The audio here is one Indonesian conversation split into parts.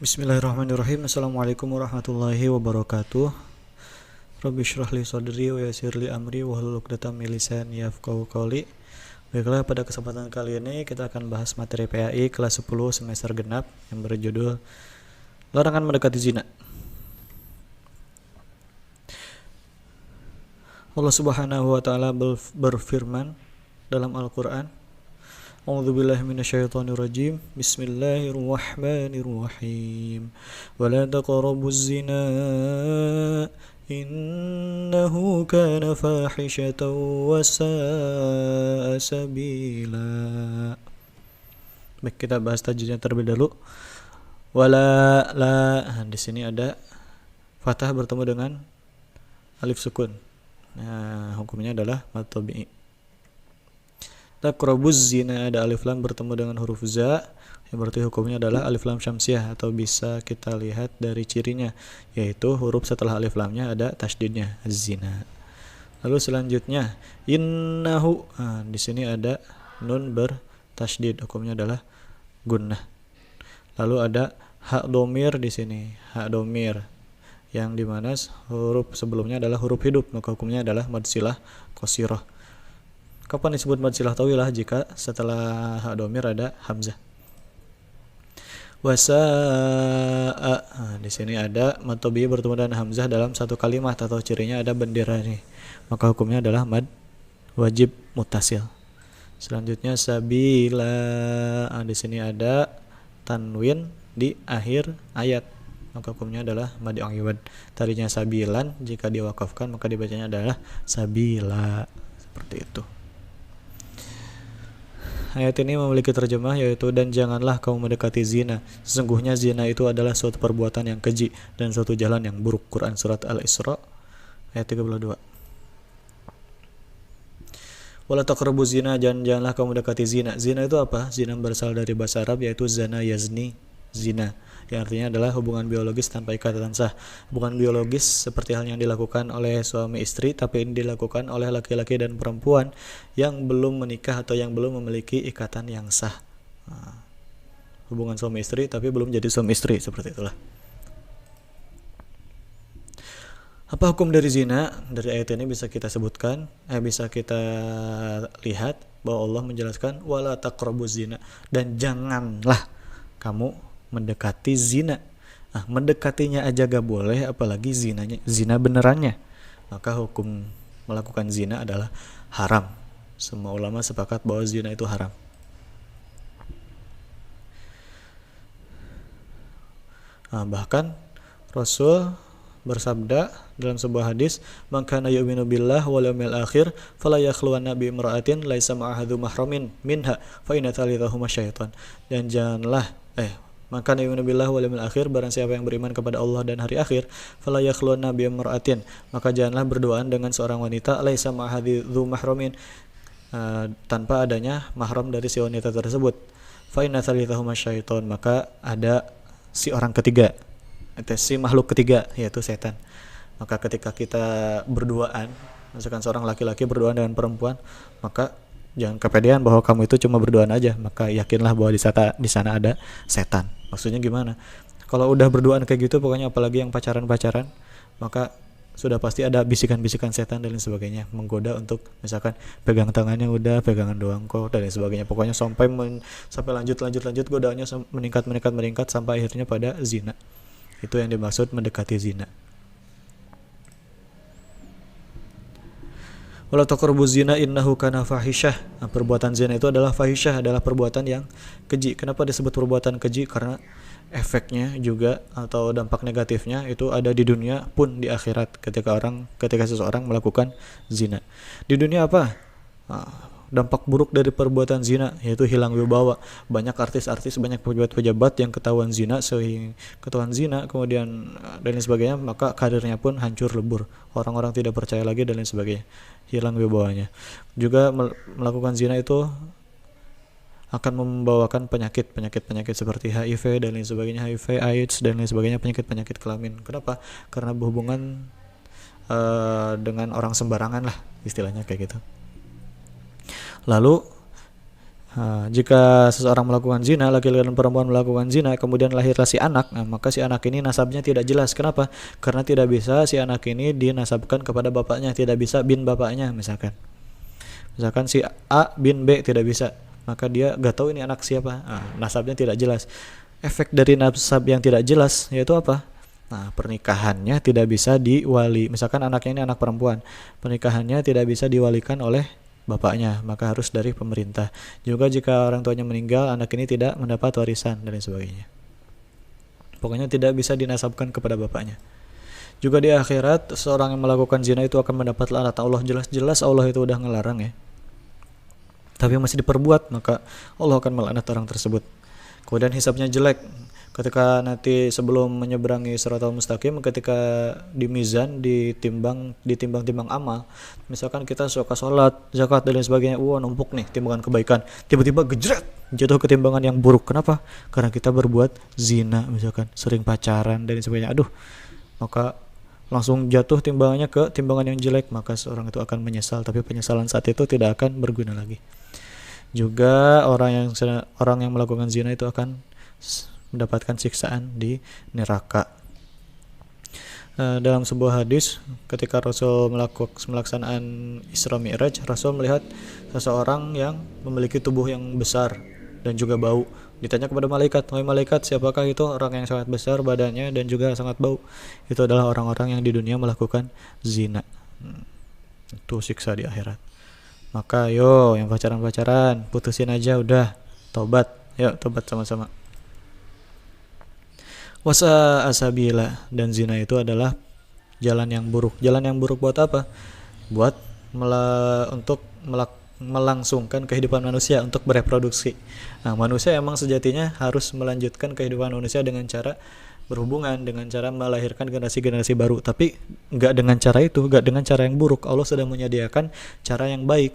Bismillahirrahmanirrahim. Assalamualaikum warahmatullahi wabarakatuh. Rabbi shrah li sadri wa yassir li amri wahlul 'uqdatam min lisani yafqahu qawli. Baiklah, pada kesempatan kali ini kita akan bahas materi PAI kelas 10 semester genap yang berjudul Larangan Mendekati Zina. Allah Subhanahu wa taala berfirman dalam Al-Qur'an, A'udzubillahi minasyaitonirrajim. Bismillahirrahmanirrahim. Wala taqrabuz zina innahu kana fahishatan wa sa'a sabila. Baik, kita bahas tajwidnya terlebih dahulu. Wala di sini ada fathah bertemu dengan alif sukun. Nah, hukumnya adalah mad tabi'i. Taqrabuz zina, ada alif lam bertemu dengan huruf za, yang berarti hukumnya adalah alif lam syamsiah, atau bisa kita lihat dari cirinya, yaitu huruf setelah alif lamnya ada tasydidnya, zina. Lalu selanjutnya innahu, di sini ada nun bertasydid, hukumnya adalah gunnah. Lalu ada hak domir di sini, hak domir yang dimana huruf sebelumnya adalah huruf hidup, maka hukumnya adalah mad silah qasirah. Kapan disebut mad silah tawilah? Jika setelah hak domir ada hamzah. Wasa'a, di sini ada mad tabi'i bertemu dengan hamzah dalam satu kalimat, atau cirinya ada bendera nih, maka hukumnya adalah mad wajib muttasil. Selanjutnya sabila, di sini ada tanwin di akhir ayat, maka hukumnya adalah mad iwad. Tadinya sabilan, jika diwakafkan maka dibacanya adalah sabila, seperti itu. Ayat ini memiliki terjemah, yaitu dan janganlah kamu mendekati zina, sesungguhnya zina itu adalah suatu perbuatan yang keji dan suatu jalan yang buruk. Quran surat Al-Isra ayat 32. Wala taqrabuz zina, janganlah kamu mendekati zina. Zina itu apa? Zina berasal dari bahasa Arab, yaitu zana yazni, zina, yang artinya adalah hubungan biologis tanpa ikatan sah. Hubungan biologis seperti hal yang dilakukan oleh suami istri, tapi ini dilakukan oleh laki-laki dan perempuan yang belum menikah atau yang belum memiliki ikatan yang sah. Hubungan suami istri tapi belum jadi suami istri, seperti itulah. Apa hukum dari zina? Dari ayat ini bisa kita sebutkan, bisa kita lihat bahwa Allah menjelaskan wala taqrabuz zina, dan janganlah kamu mendekati zina. Mendekatinya aja gak boleh, apalagi zinanya, zina benerannya. Maka hukum melakukan zina adalah haram. Semua ulama sepakat bahwa zina itu haram. Bahkan Rasul bersabda dalam sebuah hadis, "Man kana yu'minu billah wal yawmil akhir fala yakhluwanna bi imra'atin laisa ma'aha mahramin minha fa inna thalithahuma syaitan." Dan janganlah maka yu'minu billah wal yawmil akhir, barang siapa yang beriman kepada Allah dan hari akhir, fala yakhluwanna bi imra'atin, maka janganlah berduaan dengan seorang wanita laisa ma'aha mahramin, tanpa adanya mahram dari si wanita tersebut. Fa inna thalithahuma syaitan, maka ada si orang ketiga, si makhluk ketiga, yaitu setan. Maka ketika kita berduaan, misalkan seorang laki-laki berduaan dengan perempuan, maka jangan kepedean bahwa kamu itu cuma berduaan aja, maka yakinlah bahwa di sana ada setan. Maksudnya gimana? Kalau udah berduaan kayak gitu, pokoknya apalagi yang pacaran-pacaran, maka sudah pasti ada bisikan-bisikan setan dan lain sebagainya, menggoda untuk misalkan pegang tangannya, udah pegangan doang kok, dan lain sebagainya. Pokoknya sampai lanjut godaannya meningkat sampai akhirnya pada zina. Itu yang dimaksud mendekati zina. Wala taqrabuz zina innahu kana fahisyah. Perbuatan zina itu adalah fahisyah, adalah perbuatan yang keji. Kenapa disebut perbuatan keji? Karena efeknya juga atau dampak negatifnya itu ada di dunia pun di akhirat, ketika seseorang melakukan zina. Di dunia apa? Dampak buruk dari perbuatan zina yaitu hilang wibawa. Banyak artis-artis, banyak pejabat-pejabat yang ketahuan zina, kemudian dan lain sebagainya, maka karirnya pun hancur lebur. Orang-orang tidak percaya lagi dan lain sebagainya. Hilang wibawanya. Juga melakukan zina itu akan membawakan penyakit seperti HIV dan lain sebagainya, HIV, AIDS dan lain sebagainya, penyakit kelamin. Kenapa? Karena berhubungan dengan orang sembarangan lah, istilahnya kayak gitu. Lalu Jika seseorang melakukan zina, laki-laki dan perempuan melakukan zina, kemudian lahirlah si anak, maka si anak ini nasabnya tidak jelas. Kenapa? Karena tidak bisa si anak ini dinasabkan kepada bapaknya, tidak bisa bin bapaknya misalkan. Misalkan si A bin B tidak bisa, maka dia gak tahu ini anak siapa. Nasabnya tidak jelas. Efek dari nasab yang tidak jelas yaitu apa? Pernikahannya tidak bisa diwali. Misalkan anaknya ini anak perempuan, pernikahannya tidak bisa diwalikan oleh bapaknya, maka harus dari pemerintah. Juga jika orang tuanya meninggal, anak ini tidak mendapat warisan dan sebagainya. Pokoknya tidak bisa dinasabkan kepada bapaknya. Juga di akhirat, seorang yang melakukan zina itu akan mendapat laknat Allah. Jelas-jelas Allah itu udah ngelarang ya, tapi masih diperbuat, maka Allah akan melaknat orang tersebut. Kemudian hisabnya jelek. Ketika nanti sebelum menyeberangi Shiratal Mustaqim, ketika di mizan ditimbang amal, misalkan kita suka sholat, zakat dan lain sebagainya, numpuk nih timbangan kebaikan, tiba-tiba gejret jatuh ke timbangan yang buruk. Kenapa? Karena kita berbuat zina, misalkan sering pacaran dan sebagainya. Maka langsung jatuh timbangannya ke timbangan yang jelek, maka seorang itu akan menyesal, tapi penyesalan saat itu tidak akan berguna lagi. Juga orang yang melakukan zina itu akan mendapatkan siksaan di neraka. Dalam sebuah hadis, ketika Rasul melaksanakan Isra Mi'raj, Rasul melihat seseorang yang memiliki tubuh yang besar dan juga bau. Ditanya kepada malaikat, "Wahai malaikat, siapakah itu orang yang sangat besar badannya dan juga sangat bau?" Itu adalah orang-orang yang di dunia melakukan zina. Itu siksa di akhirat. Maka yang pacaran putusin aja udah, tobat. Yuk tobat sama-sama. Wasa asabila, dan zina itu adalah jalan yang buruk. Jalan yang buruk buat apa? Buat untuk melangsungkan kehidupan manusia, untuk bereproduksi. Manusia emang sejatinya harus melanjutkan kehidupan manusia dengan cara berhubungan, dengan cara melahirkan generasi-generasi baru, tapi nggak dengan cara itu, nggak dengan cara yang buruk. Allah sudah menyediakan cara yang baik,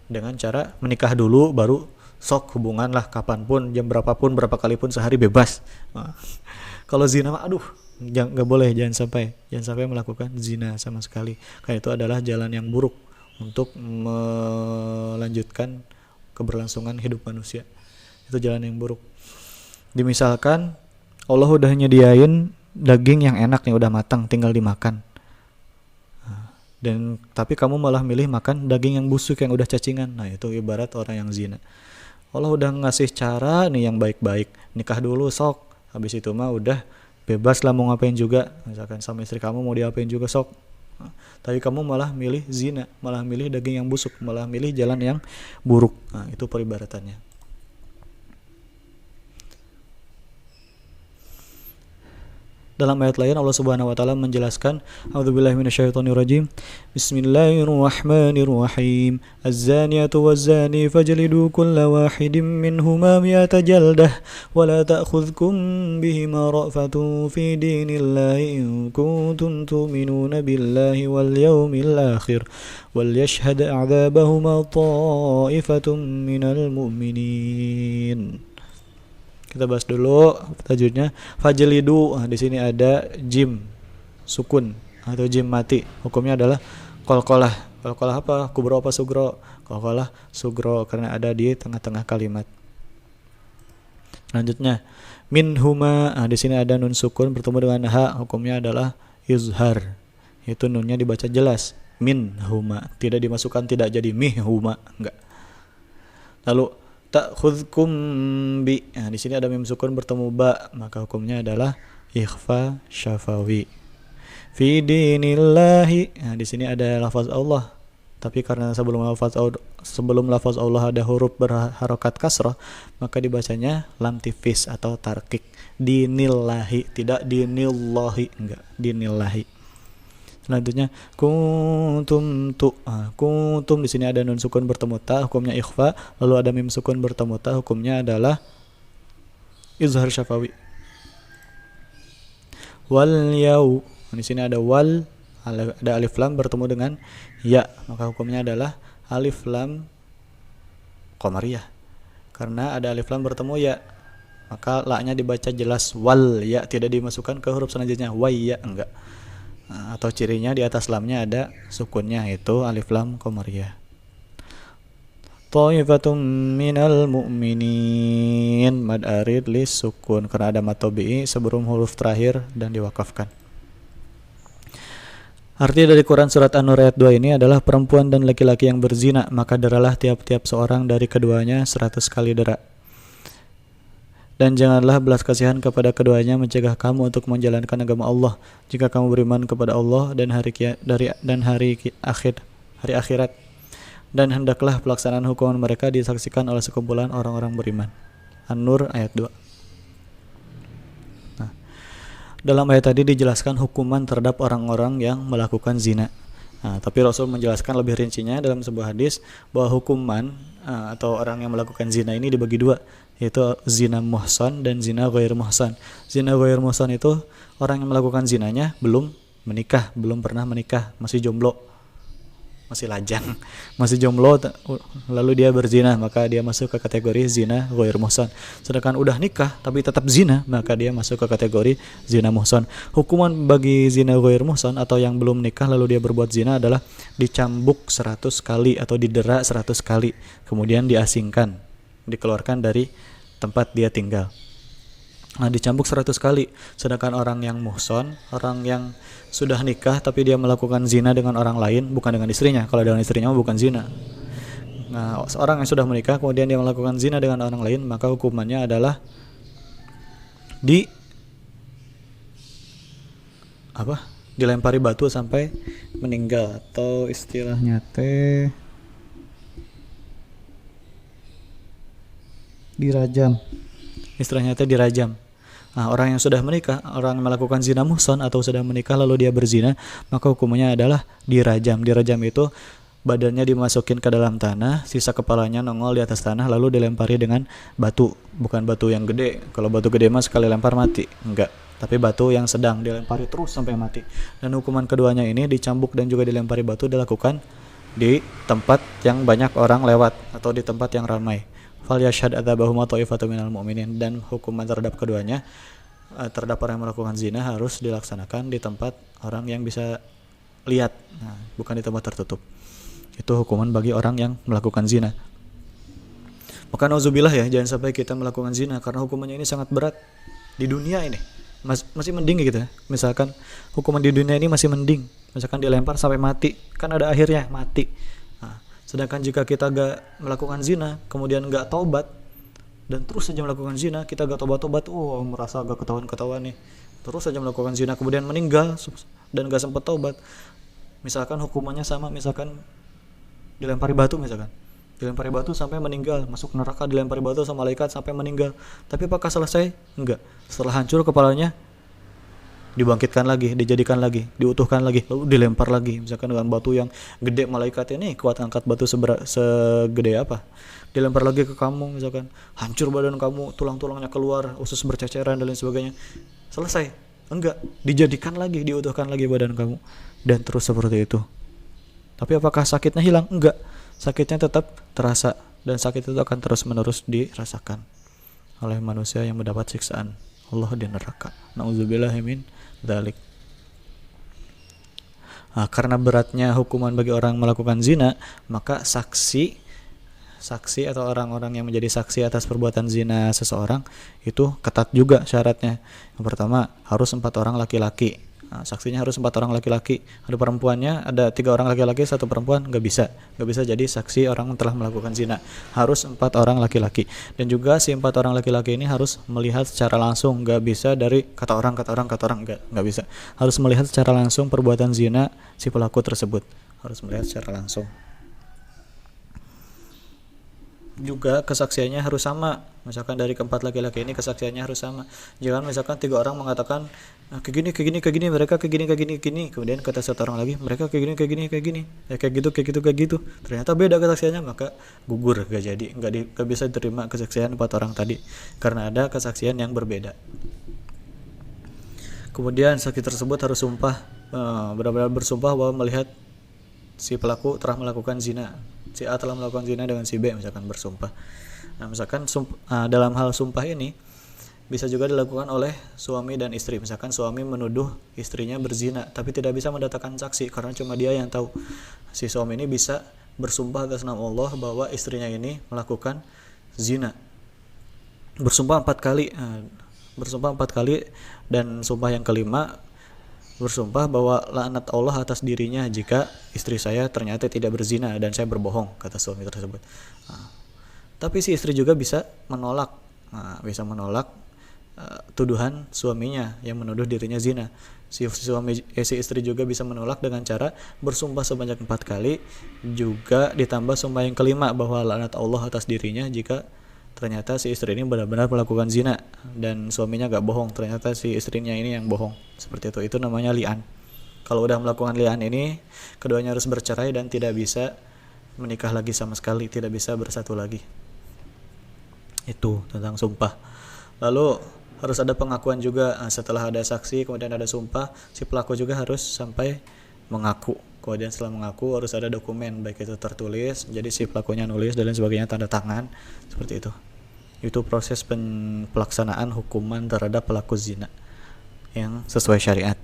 dengan cara menikah dulu, baru sok hubungan lah kapanpun, jam berapapun, berapa kali pun sehari bebas. Kalau zina nggak boleh, jangan sampai melakukan zina sama sekali, karena itu adalah jalan yang buruk untuk melanjutkan keberlangsungan hidup manusia. Itu jalan yang buruk. Dimisalkan Allah udah nyediain daging yang enak nih, udah matang, tinggal dimakan. Tapi kamu malah milih makan daging yang busuk, yang udah cacingan. Itu ibarat orang yang zina. Allah udah ngasih cara nih yang baik-baik, nikah dulu sok, habis itu mah udah bebas lah mau ngapain juga, misalkan sama istri kamu mau diapain juga sok. Tapi kamu malah milih zina, malah milih daging yang busuk, malah milih jalan yang buruk. Itu peribaratannya. Dalam ayat lain Allah Subhanahu wa taala menjelaskan, A'udzubillahi minasyaitonirrajim. Bismillahirrahmanirrahim. Az-zaniyatu waz-zani fajlidu kulla wahidin minhuma mi'ata jaldah wa la ta'khudhukum bihima ra'fatun fi dinillahi in kuntum tu'minuna billahi wal yawmil akhir wal yashhad a'dzabahuma ta'ifatun minal mu'minin. Kita bahas dulu tajwidnya. Fajlidu, di sini ada jim sukun atau jim mati. Hukumnya adalah qalqalah. Qalqalah apa? Kubro apa sugro? Qalqalah sugro, karena ada di tengah-tengah kalimat. Selanjutnya minhuma, di sini ada nun sukun bertemu dengan ha, hukumnya adalah izhar. Itu nunnya dibaca jelas. Minhuma, tidak dimasukkan, tidak jadi mihuma, enggak. Lalu ta'khudhukum bi, di sini ada mim sukun bertemu ba, maka hukumnya adalah ikhfa syafawi. Fi dinillahi, di sini ada lafaz Allah, tapi karena sebelum lafaz Allah ada huruf berharokat kasrah, maka dibacanya lam tifis atau tarkik. Dinillahi, tidak dinillahi, enggak, dinillahi. Selanjutnya kuntum kuntum, di sini ada nun sukun bertemu ta, hukumnya ikhfa. Lalu ada mim sukun bertemu ta, hukumnya adalah izhar syafawi. Wal yau, di sini ada wal, ada alif lam bertemu dengan ya, maka hukumnya adalah alif lam qamariyah. Karena ada alif lam bertemu ya, maka la-nya dibaca jelas wal ya, tidak dimasukkan ke huruf selanjutnya wai ya, enggak. Atau cirinya di atas lamnya ada sukunnya, itu alif lam qamariyah. Ta'ifatum minal mu'minin. Mad arid lis sukun karena ada mad tabi'i sebelum huruf terakhir dan diwakafkan. Arti dari Quran surat An-Nur ayat 2 ini adalah perempuan dan laki-laki yang berzina, maka deralah tiap-tiap seorang dari keduanya 100 kali dera. Dan janganlah belas kasihan kepada keduanya mencegah kamu untuk menjalankan agama Allah jika kamu beriman kepada Allah dan hari akhirat. Dan hendaklah pelaksanaan hukuman mereka disaksikan oleh sekumpulan orang-orang beriman. An-Nur ayat 2. Dalam ayat tadi dijelaskan hukuman terhadap orang-orang yang melakukan zina. Tapi Rasul menjelaskan lebih rincinya dalam sebuah hadis bahwa hukuman atau orang yang melakukan zina ini dibagi dua, yaitu zina muhsan dan zina ghair muhsan. Zina ghair muhsan itu orang yang melakukan zinanya belum menikah, belum pernah menikah, masih jomblo, masih lajang, masih jomblo, lalu dia berzina, maka dia masuk ke kategori zina ghair muhsan. Sedangkan udah nikah tapi tetap zina, maka dia masuk ke kategori zina muhsan. Hukuman bagi zina ghair muhsan atau yang belum nikah lalu dia berbuat zina adalah dicambuk 100 kali atau didera 100 kali, kemudian diasingkan, dikeluarkan dari tempat dia tinggal. Dicambuk 100 kali. Sedangkan orang yang muhson, orang yang sudah nikah tapi dia melakukan zina dengan orang lain, bukan dengan istrinya. Kalau dengan istrinya bukan zina. Orang yang sudah menikah kemudian dia melakukan zina dengan orang lain, maka hukumannya adalah dilempari batu sampai meninggal, atau istilahnya dirajam. Orang yang sudah menikah, orang yang melakukan zina muhson atau sudah menikah lalu dia berzina, maka hukumannya adalah dirajam. Dirajam itu badannya dimasukin ke dalam tanah, sisa kepalanya nongol di atas tanah lalu dilempari dengan batu. Bukan batu yang gede. Kalau batu gede mah sekali lempar mati. Enggak. Tapi batu yang sedang dilempari terus sampai mati. Dan hukuman keduanya ini dicambuk dan juga dilempari batu dilakukan di tempat yang banyak orang lewat atau di tempat yang ramai. Fal yashhad adzabahuma ta'ifatun minal mu'minin. Dan hukuman terhadap keduanya, terhadap orang yang melakukan zina, harus dilaksanakan di tempat orang yang bisa lihat, bukan di tempat tertutup. Itu hukuman bagi orang yang melakukan zina. Maka nauzubillah ya, jangan sampai kita melakukan zina, karena hukumannya ini sangat berat di dunia ini. Masih mending gitu ya. Misalkan hukuman di dunia ini masih mending, misalkan dilempar sampai mati, kan ada akhirnya mati. Sedangkan jika kita gak melakukan zina, kemudian gak taubat, dan terus saja melakukan zina, kita gak tobat-tobat, merasa gak ketahuan nih, terus saja melakukan zina, kemudian meninggal dan gak sempat taubat. Misalkan hukumannya sama, misalkan dilempari batu sampai meninggal, masuk neraka dilempari batu sama malaikat sampai meninggal. Tapi apakah selesai? Enggak. Setelah hancur kepalanya, dibangkitkan lagi, dijadikan lagi, diutuhkan lagi, lalu dilempar lagi, misalkan dengan batu yang gede, malaikat ini kuat angkat batu segede apa, dilempar lagi ke kamu, misalkan hancur badan kamu, tulang-tulangnya keluar, usus berceceran dan lain sebagainya. Selesai? Enggak, dijadikan lagi, diutuhkan lagi badan kamu, dan terus seperti itu. Tapi apakah sakitnya hilang? Enggak, sakitnya tetap terasa, dan sakit itu akan terus-menerus dirasakan oleh manusia yang mendapat siksaan Allah di neraka. Nauzubillahi min dzalik. Karena beratnya hukuman bagi orang melakukan zina, maka saksi atau orang-orang yang menjadi saksi atas perbuatan zina seseorang itu ketat juga syaratnya. Yang pertama, harus 4 orang laki-laki. Saksinya harus 4 orang laki-laki. Ada perempuannya, ada 3 orang laki-laki, 1 perempuan, nggak bisa jadi saksi orang telah melakukan zina. Harus 4 orang laki-laki. Dan juga si 4 orang laki-laki ini harus melihat secara langsung, nggak bisa dari kata orang, nggak bisa. Harus melihat secara langsung perbuatan zina si pelaku tersebut. Harus melihat secara langsung. Juga kesaksiannya harus sama. Misalkan dari keempat laki-laki ini kesaksiannya harus sama. Jangan misalkan 3 orang mengatakan kayak gini, mereka kayak gini, kemudian kata 1 orang lagi mereka kayak gini, kayak gitu. Ternyata beda kesaksiannya, maka gugur, nggak bisa diterima kesaksian 4 orang tadi karena ada kesaksian yang berbeda. Kemudian saksi tersebut harus sumpah, benar-benar bersumpah bahwa melihat si pelaku telah melakukan zina. Si A telah melakukan zina dengan si B, misalkan bersumpah. Misalkan dalam hal sumpah ini bisa juga dilakukan oleh suami dan istri. Misalkan suami menuduh istrinya berzina, tapi tidak bisa mendatangkan saksi karena cuma dia yang tahu. Si suami ini bisa bersumpah atas nama Allah bahwa istrinya ini melakukan zina. Bersumpah 4 kali. Bersumpah 4 kali, dan sumpah yang kelima bersumpah bahwa laknat Allah atas dirinya jika istri saya ternyata tidak berzina dan saya berbohong, kata suami tersebut. Tapi si istri juga bisa menolak, tuduhan suaminya yang menuduh dirinya zina. Si istri juga bisa menolak dengan cara bersumpah sebanyak 4 kali, juga ditambah sumpah yang kelima bahwa laknat Allah atas dirinya jika ternyata si istri ini benar-benar melakukan zina dan suaminya gak bohong, ternyata si istrinya ini yang bohong. Seperti itu namanya li'an. Kalau udah melakukan li'an ini, keduanya harus bercerai dan tidak bisa menikah lagi sama sekali, tidak bisa bersatu lagi. Itu tentang sumpah. Lalu harus ada pengakuan juga. Setelah ada saksi, kemudian ada sumpah, si pelaku juga harus sampai mengaku. Kemudian setelah mengaku harus ada dokumen, baik itu tertulis, jadi si pelakunya nulis dan lain sebagainya, tanda tangan, seperti itu. Itu proses pelaksanaan hukuman terhadap pelaku zina yang sesuai syariat.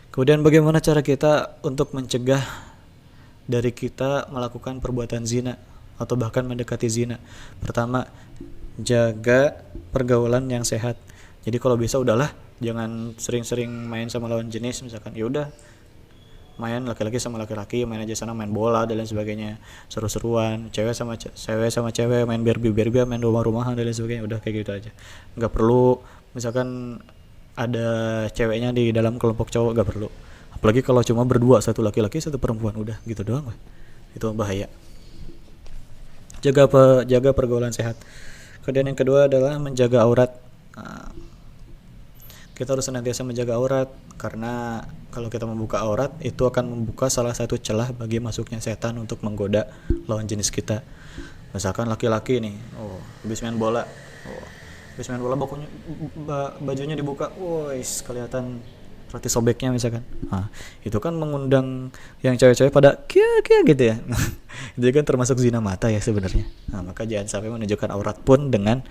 Kemudian bagaimana cara kita untuk mencegah dari kita melakukan perbuatan zina atau bahkan mendekati zina? Pertama, jaga pergaulan yang sehat. Jadi kalau bisa udahlah, jangan sering-sering main sama lawan jenis. Misalkan ya udah main laki-laki sama laki-laki, main aja sana, main bola dan lain sebagainya, seru-seruan, cewek sama cewek, main Barbie, main rumah-rumahan dan lain sebagainya. Udah kayak gitu aja, nggak perlu misalkan ada ceweknya di dalam kelompok cowok, nggak perlu. Apalagi kalau cuma berdua, satu laki-laki satu perempuan, udah gitu doang lah. Itu bahaya. Jaga pergaulan sehat. Kemudian yang kedua adalah menjaga aurat. Kita harus senantiasa menjaga aurat, karena kalau kita membuka aurat itu akan membuka salah satu celah bagi masuknya setan untuk menggoda lawan jenis kita. Misalkan laki-laki nih, habis main bola, bajunya dibuka, kelihatan roti sobeknya misalkan. Itu kan mengundang yang cewek-cewek pada kia gitu ya. Itu kan termasuk zina mata ya sebenarnya. Maka jangan sampai menunjukkan aurat pun dengan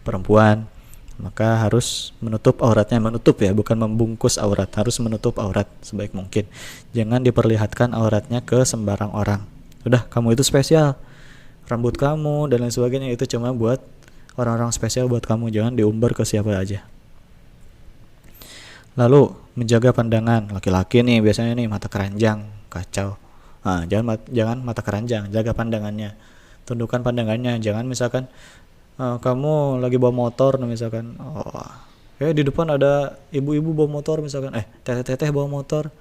perempuan. Maka harus menutup auratnya, bukan membungkus aurat, harus menutup aurat sebaik mungkin. Jangan diperlihatkan auratnya ke sembarang orang. Udah, kamu itu spesial, rambut kamu dan lain sebagainya itu cuma buat orang-orang spesial, buat kamu, jangan diumbar ke siapa aja. Lalu menjaga pandangan. Laki-laki nih biasanya nih mata keranjang, kacau. Jangan mata keranjang, jaga pandangannya, tundukkan pandangannya. Jangan misalkan kamu lagi bawa motor misalkan, di depan ada ibu-ibu bawa motor misalkan, teteh-teteh bawa motor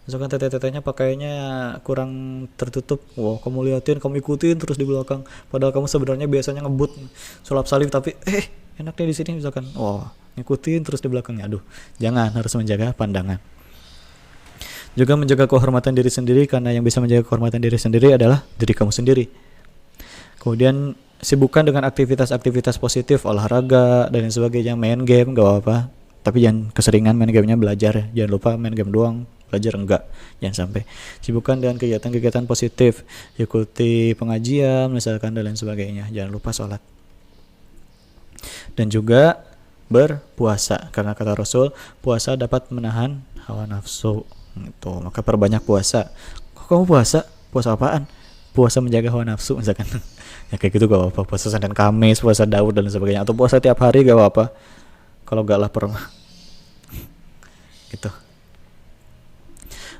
misalkan, teteh-tetehnya pakainya kurang tertutup, kamu liatin, kamu ikutin terus di belakang, padahal kamu sebenarnya biasanya ngebut sulap salib, tapi enaknya di sini misalkan, ngikutin terus di belakangnya. Aduh, jangan, harus menjaga pandangan. Juga menjaga kehormatan diri sendiri, karena yang bisa menjaga kehormatan diri sendiri adalah diri kamu sendiri. Kemudian sibukkan dengan aktivitas-aktivitas positif, olahraga dan lain sebagainya, main game gak apa-apa, tapi jangan keseringan main gamenya, belajar, jangan lupa main game doang, belajar enggak, jangan sampai. Sibukkan dengan kegiatan-kegiatan positif, ikuti pengajian misalkan dan lain sebagainya, jangan lupa sholat. Dan juga berpuasa, karena kata Rasul, puasa dapat menahan hawa nafsu. Itu, maka perbanyak puasa. Kok kamu puasa? Puasa apaan? Puasa menjaga hawa nafsu misalkan. Ya kayak gitu gak apa-apa, puasa Senin Kamis, puasa Daud dan sebagainya, atau puasa tiap hari gak apa-apa kalau gak lapar mah. Gitu.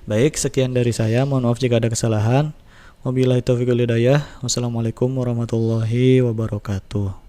Baik, sekian dari saya, mohon maaf jika ada kesalahan. Wabillahi taufiq wal hidayah. Wassalamualaikum warahmatullahi wabarakatuh.